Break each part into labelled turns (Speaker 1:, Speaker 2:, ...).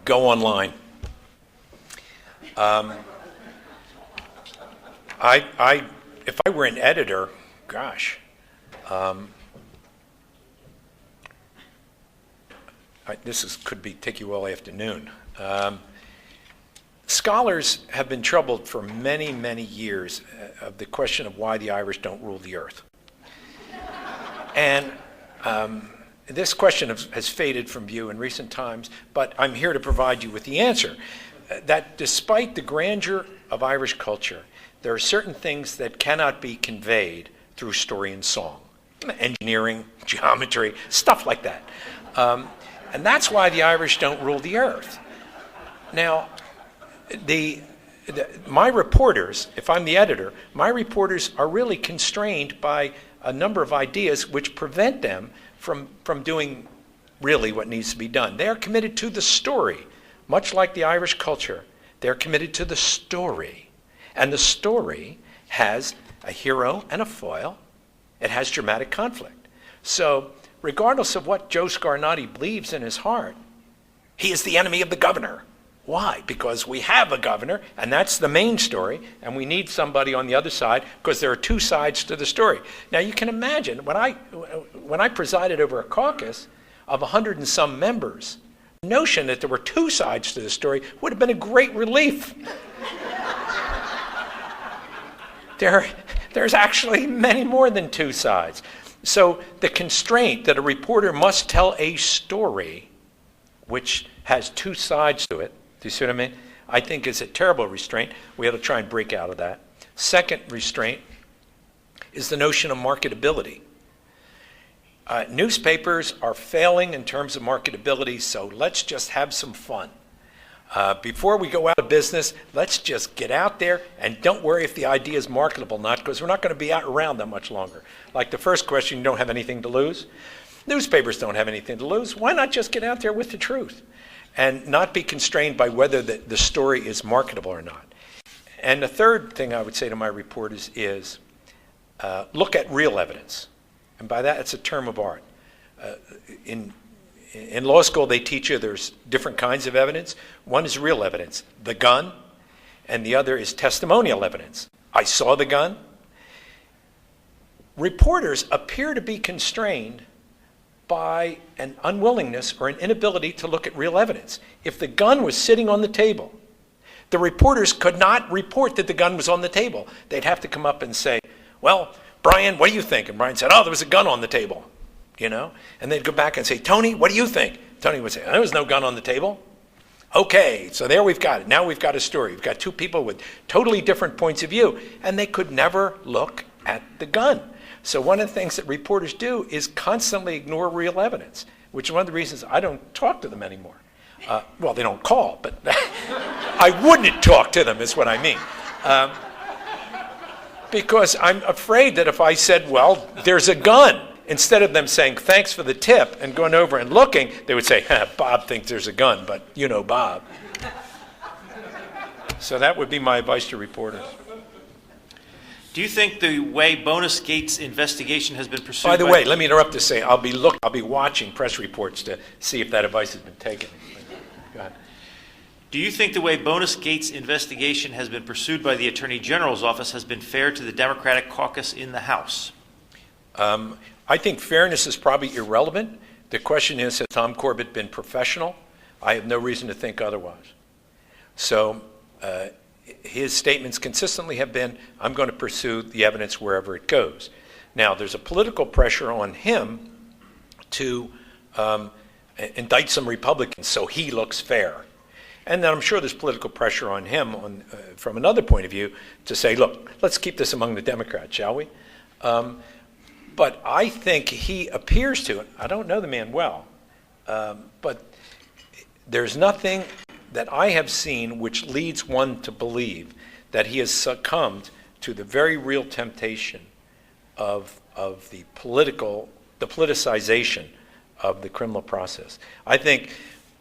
Speaker 1: go online. If I were an editor, gosh, could take you all afternoon. Scholars have been troubled for many, many years of the question of why the Irish don't rule the earth. And this question has faded from view in recent times, but I'm here to provide you with the answer. That despite the grandeur of Irish culture, there are certain things that cannot be conveyed through story and song. Engineering, geometry, stuff like that. And that's why the Irish don't rule the earth. Now, my reporters, if I'm the editor, my reporters are really constrained by a number of ideas which prevent them from doing really what needs to be done. They are committed to the story, much like the Irish culture. They're committed to the story. And the story has a hero and a foil. It has dramatic conflict. So regardless of what Joe Scarnati believes in his heart, he is the enemy of the governor. Why? Because we have a governor, and that's the main story, and we need somebody on the other side because there are two sides to the story. Now you can imagine, when I presided over a caucus of 100 and some members, the notion that there were two sides to the story would have been a great relief. There's actually many more than two sides. So the constraint that a reporter must tell a story which has two sides to it, do you see what I mean? I think is a terrible restraint. We have to try and break out of that. Second restraint is the notion of marketability. Newspapers are failing in terms of marketability, so let's just have some fun. Before we go out of business, let's just get out there and don't worry if the idea is marketable or not, because we're not going to be around that much longer. Like the first question, you don't have anything to lose. Newspapers don't have anything to lose. Why not just get out there with the truth and not be constrained by whether the story is marketable or not? And the third thing I would say to my reporters is look at real evidence. And by that, it's a term of art. In law school, they teach you there's different kinds of evidence. One is real evidence, the gun, and the other is testimonial evidence. I saw the gun. Reporters appear to be constrained by an unwillingness or an inability to look at real evidence. If the gun was sitting on the table, the reporters could not report that the gun was on the table. They'd have to come up and say, well, Brian, what do you think? And Brian said, oh, there was a gun on the table. And they'd go back and say, Tony, what do you think? Tony would say, there was no gun on the table. Okay, so there we've got it. Now we've got a story. We've got two people with totally different points of view, and they could never look at the gun. So one of the things that reporters do is constantly ignore real evidence, which is one of the reasons I don't talk to them anymore. Well, they don't call, but I wouldn't talk to them is what I mean. Because I'm afraid that if I said, well, there's a gun, instead of them saying, thanks for the tip, and going over and looking, they would say, Bob thinks there's a gun, but you know Bob. So that would be my advice to reporters.
Speaker 2: Do you think the way Bonus Gates investigation has been pursued?
Speaker 1: By the way, let me interrupt to say I'll be watching press reports to see if that advice has been taken. Go ahead.
Speaker 2: Do you think the way Bonus Gates investigation has been pursued by the Attorney General's office has been fair to the Democratic caucus in the House?
Speaker 1: I think fairness is probably irrelevant. The question is, has Tom Corbett been professional? I have no reason to think otherwise. So his statements consistently have been, I'm going to pursue the evidence wherever it goes. Now, there's a political pressure on him to indict some Republicans so he looks fair. And then I'm sure there's political pressure on him from another point of view to say, look, let's keep this among the Democrats, shall we? But I think he appears to, I don't know the man well, but there's nothing that I have seen which leads one to believe that he has succumbed to the very real temptation of the politicization of the criminal process. I think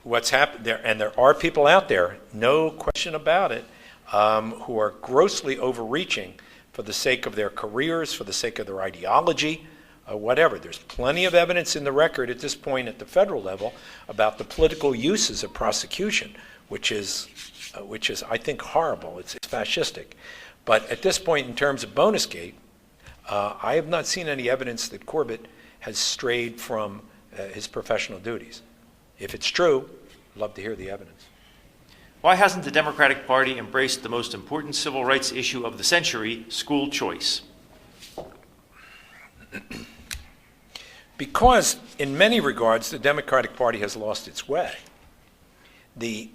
Speaker 1: what's happened there, and there are people out there, no question about it, who are grossly overreaching for the sake of their careers, for the sake of their ideology, whatever. There's plenty of evidence in the record at this point at the federal level about the political uses of prosecution, which is, I think, horrible. It's fascistic. But at this point, in terms of Bonusgate, I have not seen any evidence that Corbett has strayed from his professional duties. If it's true, I'd love to hear the evidence.
Speaker 2: Why hasn't the Democratic Party embraced the most important civil rights issue of the century, school choice?
Speaker 1: Because, in many regards, the Democratic Party has lost its way. The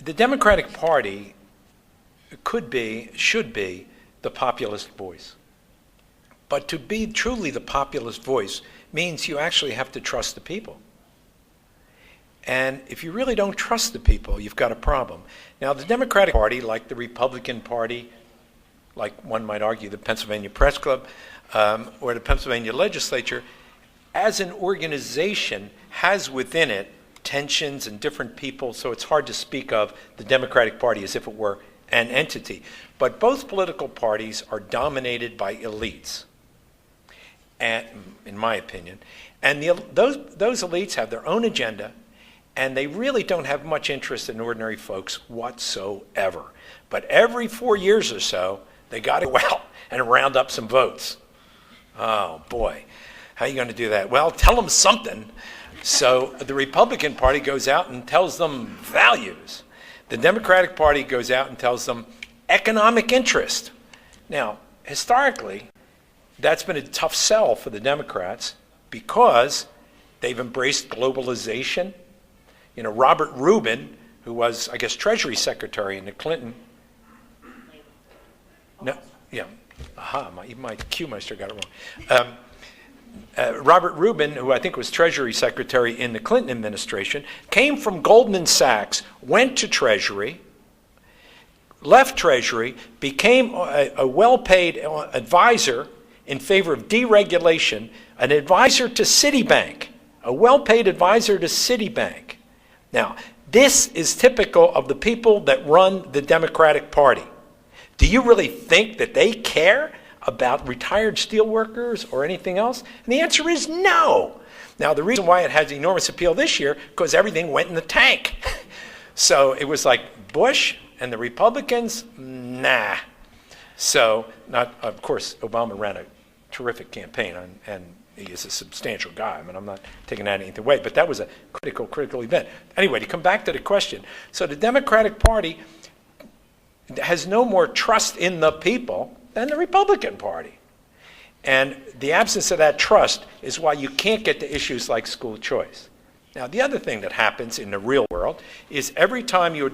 Speaker 1: Democratic Party should be the populist voice. But to be truly the populist voice means you actually have to trust the people. And if you really don't trust the people, you've got a problem. Now, the Democratic Party, like the Republican Party, like one might argue the Pennsylvania Press Club, or the Pennsylvania legislature, as an organization, has within it tensions and different people, so it's hard to speak of the Democratic Party as if it were an entity. But both political parties are dominated by elites, and, in my opinion. And those elites have their own agenda, and they really don't have much interest in ordinary folks whatsoever. But every 4 years or so, they got to go out and round up some votes. Oh, boy. How are you going to do that? Well, tell them something. So the Republican Party goes out and tells them values. The Democratic Party goes out and tells them economic interest. Now, historically, that's been a tough sell for the Democrats because they've embraced globalization. You know, Robert Rubin, who was, I guess, Treasury Secretary in the Clinton. No, yeah. Aha, even my Q Meister got it wrong. Robert Rubin, who I think was Treasury Secretary in the Clinton administration, came from Goldman Sachs, went to Treasury, left Treasury, became a well-paid advisor in favor of deregulation, an advisor to Citibank, a well-paid advisor to Citibank. Now, this is typical of the people that run the Democratic Party. Do you really think that they care about retired steelworkers or anything else? And the answer is no. Now, the reason why it has enormous appeal this year, because everything went in the tank. So it was like Bush and the Republicans, nah. So, of course, Obama ran a terrific campaign, and he is a substantial guy. I mean, I'm not taking that anything away, but that was a critical event. Anyway, to come back to the question, so the Democratic Party has no more trust in the people than the Republican Party. And the absence of that trust is why you can't get to issues like school choice. Now, the other thing that happens in the real world is every time you